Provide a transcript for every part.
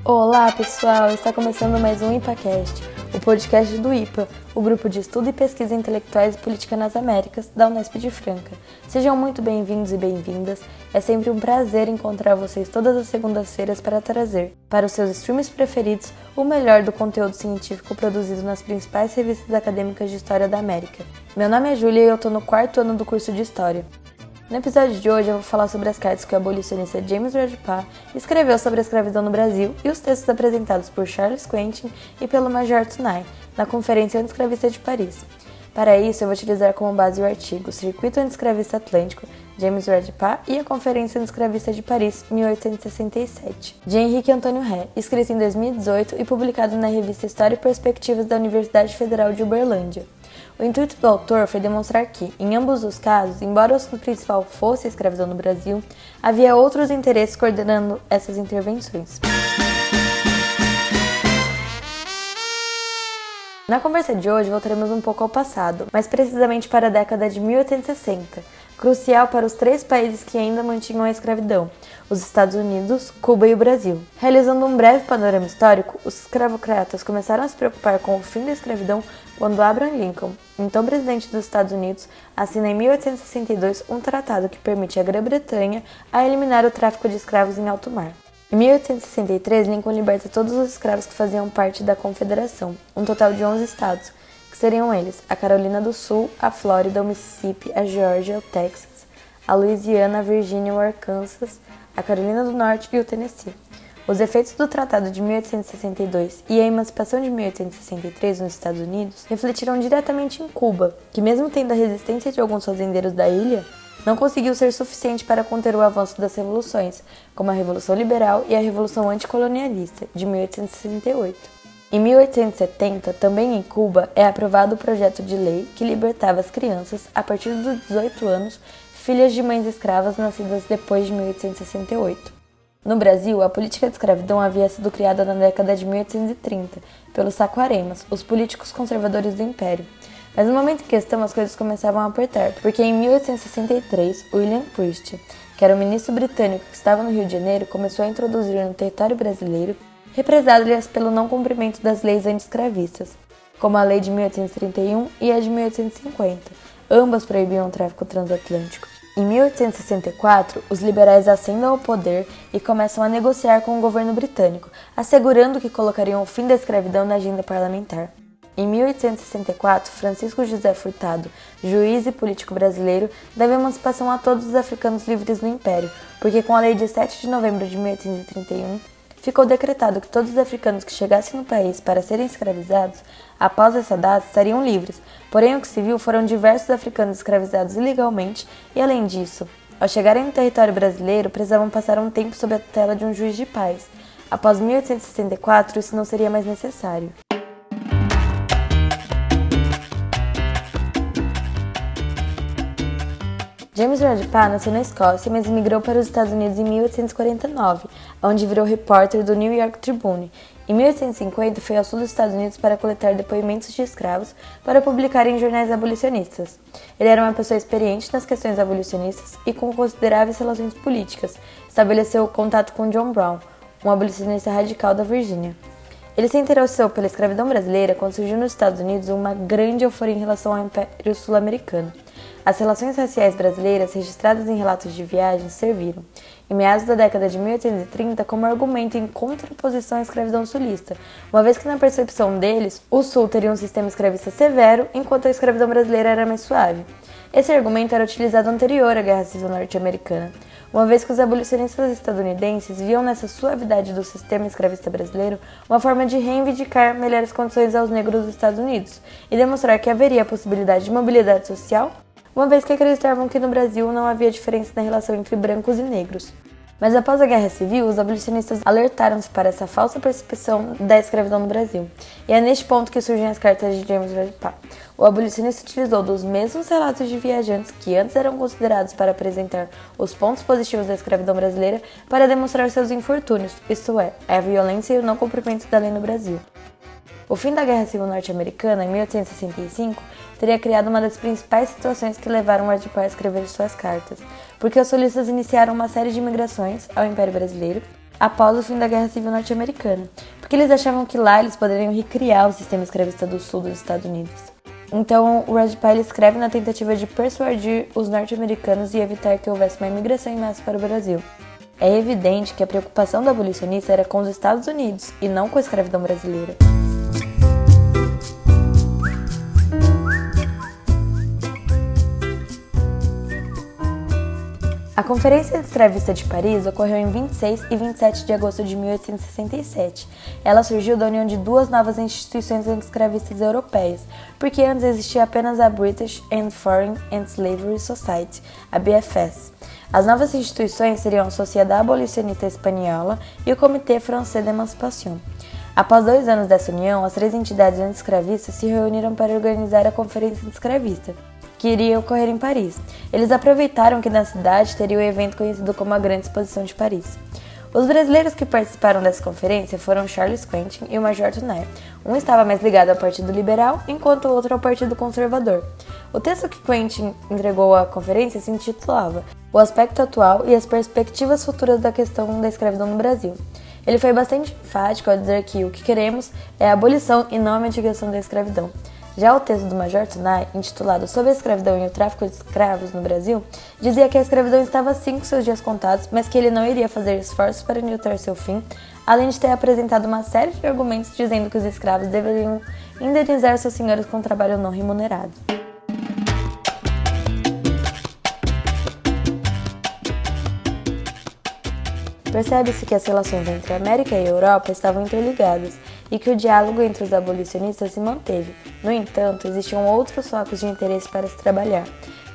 Olá pessoal, está começando mais um IPAcast, o podcast do IPA, o Grupo de Estudo e Pesquisa Intelectuais e Política nas Américas, da Unesp de Franca. Sejam muito bem-vindos e bem-vindas, é sempre um prazer encontrar vocês todas as segundas-feiras para trazer, para os seus streams preferidos, o melhor do conteúdo científico produzido nas principais revistas acadêmicas de História da América. Meu nome é Júlia e eu estou no 4º ano do curso de História. No episódio de hoje eu vou falar sobre as cartas que o abolicionista James Radcliffe escreveu sobre a escravidão no Brasil e os textos apresentados por Charles Quentin e pelo Major Tunay, na Conferência Anti-Escravista de Paris. Para isso, eu vou utilizar como base o artigo Circuito Anti-Escravista Atlântico, James Radcliffe e a Conferência Anti-Escravista de Paris, 1867, de Henrique Antônio Ré, escrito em 2018 e publicado na revista História e Perspectivas da Universidade Federal de Uberlândia. O intuito do autor foi demonstrar que, em ambos os casos, embora o assunto principal fosse a escravidão no Brasil, havia outros interesses coordenando essas intervenções. Na conversa de hoje voltaremos um pouco ao passado, mais precisamente para a década de 1860, crucial para os 3 países que ainda mantinham a escravidão, os Estados Unidos, Cuba e o Brasil. Realizando um breve panorama histórico, os escravocratas começaram a se preocupar com o fim da escravidão quando Abraham Lincoln, então presidente dos Estados Unidos, assina em 1862 um tratado que permite à Grã-Bretanha a eliminar o tráfico de escravos em alto mar. Em 1863, Lincoln liberta todos os escravos que faziam parte da Confederação, um total de 11 estados, que seriam eles a Carolina do Sul, a Flórida, o Mississippi, a Geórgia, o Texas, a Louisiana, a Virgínia, o Arkansas, a Carolina do Norte e o Tennessee. Os efeitos do Tratado de 1862 e a emancipação de 1863 nos Estados Unidos refletiram diretamente em Cuba, que mesmo tendo a resistência de alguns fazendeiros da ilha, não conseguiu ser suficiente para conter o avanço das revoluções, como a Revolução Liberal e a Revolução Anticolonialista, de 1868. Em 1870, também em Cuba, é aprovado o projeto de lei que libertava as crianças, a partir dos 18 anos, filhas de mães escravas nascidas depois de 1868. No Brasil, a política de escravidão havia sido criada na década de 1830, pelos Saquaremas, os políticos conservadores do Império. Mas no momento em questão as coisas começavam a apertar, porque em 1863, William Christie, que era o ministro britânico que estava no Rio de Janeiro, começou a introduzir no território brasileiro represálias pelo não cumprimento das leis anti-escravistas, como a Lei de 1831 e a de 1850. Ambas proibiam o tráfico transatlântico. Em 1864, os liberais ascendem ao poder e começam a negociar com o governo britânico, assegurando que colocariam o fim da escravidão na agenda parlamentar. Em 1864, Francisco José Furtado, juiz e político brasileiro, deu emancipação a todos os africanos livres no Império, porque com a Lei de 7 de novembro de 1831, ficou decretado que todos os africanos que chegassem no país para serem escravizados, após essa data, estariam livres, porém o que se viu foram diversos africanos escravizados ilegalmente e, além disso, ao chegarem no território brasileiro, precisavam passar um tempo sob a tutela de um juiz de paz. Após 1864, isso não seria mais necessário. James Radcliffe nasceu na Escócia, mas emigrou para os Estados Unidos em 1849, onde virou repórter do New York Tribune. Em 1850, foi ao sul dos Estados Unidos para coletar depoimentos de escravos para publicar em jornais abolicionistas. Ele era uma pessoa experiente nas questões abolicionistas e com consideráveis relações políticas. Estabeleceu contato com John Brown, um abolicionista radical da Virgínia. Ele se interessou pela escravidão brasileira quando surgiu nos Estados Unidos uma grande euforia em relação ao Império Sul-Americano. As relações raciais brasileiras, registradas em relatos de viagens, serviram, em meados da década de 1830, como argumento em contraposição à escravidão sulista, uma vez que, na percepção deles, o Sul teria um sistema escravista severo, enquanto a escravidão brasileira era mais suave. Esse argumento era utilizado anterior à Guerra Civil Norte-Americana, uma vez que os abolicionistas estadunidenses viam nessa suavidade do sistema escravista brasileiro uma forma de reivindicar melhores condições aos negros dos Estados Unidos e demonstrar que haveria a possibilidade de mobilidade social, uma vez que acreditavam que no Brasil não havia diferença na relação entre brancos e negros. Mas após a Guerra Civil, os abolicionistas alertaram-se para essa falsa percepção da escravidão no Brasil. E é neste ponto que surgem as cartas de James Radcliffe. O abolicionista utilizou dos mesmos relatos de viajantes que antes eram considerados para apresentar os pontos positivos da escravidão brasileira para demonstrar seus infortúnios, isto é, a violência e o não cumprimento da lei no Brasil. O fim da Guerra Civil Norte-Americana, em 1865, teria criado uma das principais situações que levaram Radcliffe a escrever suas cartas, porque os sulistas iniciaram uma série de imigrações ao Império Brasileiro, após o fim da Guerra Civil Norte-Americana, porque eles achavam que lá eles poderiam recriar o sistema escravista do sul dos Estados Unidos. Então, o Red Pile escreve na tentativa de persuadir os norte-americanos e evitar que houvesse uma imigração em massa para o Brasil. É evidente que a preocupação do abolicionista era com os Estados Unidos e não com a escravidão brasileira. A Conferência Escravista de Paris ocorreu em 26 e 27 de agosto de 1867. Ela surgiu da união de duas novas instituições anti-escravistas europeias, porque antes existia apenas a British and Foreign Anti-Slavery Society, a BFS. As novas instituições seriam a Sociedade Abolicionista Espanhola e o Comité Français d'Emancipation. Após 2 anos dessa união, as 3 entidades anti-escravistas se reuniram para organizar a Conferência Escravista, que iria ocorrer em Paris. Eles aproveitaram que na cidade teria o evento conhecido como a Grande Exposição de Paris. Os brasileiros que participaram dessa conferência foram Charles Quentin e o Major Toner. Um estava mais ligado ao Partido Liberal, enquanto o outro ao Partido Conservador. O texto que Quentin entregou à conferência se intitulava O Aspecto Atual e as Perspectivas Futuras da Questão da Escravidão no Brasil. Ele foi bastante enfático ao dizer que o que queremos é a abolição e não a mitigação da escravidão. Já o texto do Major Toner, intitulado Sobre a Escravidão e o Tráfico de Escravos no Brasil, dizia que a escravidão estava sim com seus dias contados, mas que ele não iria fazer esforços para anotar seu fim, além de ter apresentado uma série de argumentos dizendo que os escravos deveriam indenizar seus senhores com trabalho não remunerado. Percebe-se que as relações entre a América e a Europa estavam interligadas e que o diálogo entre os abolicionistas se manteve. No entanto, existiam outros focos de interesse para se trabalhar.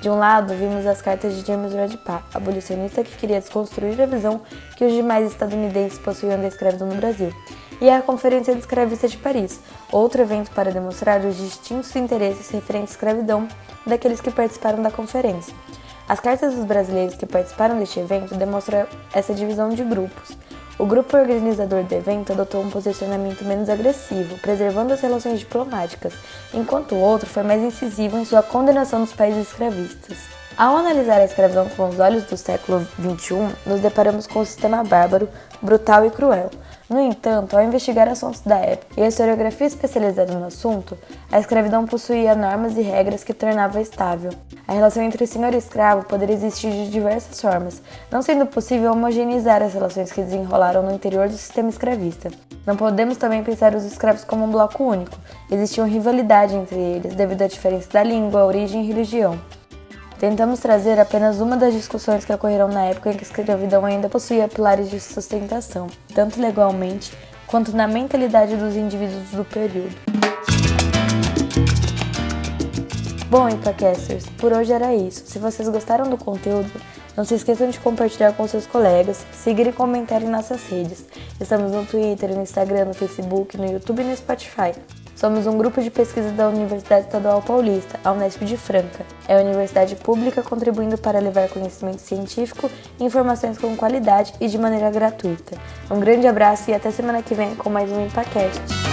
De um lado, vimos as cartas de James Redpath, abolicionista que queria desconstruir a visão que os demais estadunidenses possuíam da escravidão no Brasil, e a Conferência Escravista de Paris, outro evento para demonstrar os distintos interesses referentes à escravidão daqueles que participaram da conferência. As cartas dos brasileiros que participaram deste evento demonstram essa divisão de grupos. O grupo organizador do evento adotou um posicionamento menos agressivo, preservando as relações diplomáticas, enquanto o outro foi mais incisivo em sua condenação dos países escravistas. Ao analisar a escravidão com os olhos do século XXI, nos deparamos com um sistema bárbaro, brutal e cruel. No entanto, ao investigar assuntos da época e a historiografia especializada no assunto, a escravidão possuía normas e regras que tornava estável. A relação entre senhor e escravo poderia existir de diversas formas, não sendo possível homogeneizar as relações que desenrolaram no interior do sistema escravista. Não podemos também pensar os escravos como um bloco único. Existia uma rivalidade entre eles devido à diferença da língua, origem e religião. Tentamos trazer apenas uma das discussões que ocorreram na época em que a escravidão ainda possuía pilares de sustentação, tanto legalmente quanto na mentalidade dos indivíduos do período. Bom, Ipacasters, por hoje era isso. Se vocês gostaram do conteúdo, não se esqueçam de compartilhar com seus colegas, seguir e comentar em nossas redes. Estamos no Twitter, no Instagram, no Facebook, no YouTube e no Spotify. Somos um grupo de pesquisa da Universidade Estadual Paulista, a Unesp de Franca. É a universidade pública contribuindo para levar conhecimento científico e informações com qualidade e de maneira gratuita. Um grande abraço e até semana que vem com mais um Ipacast.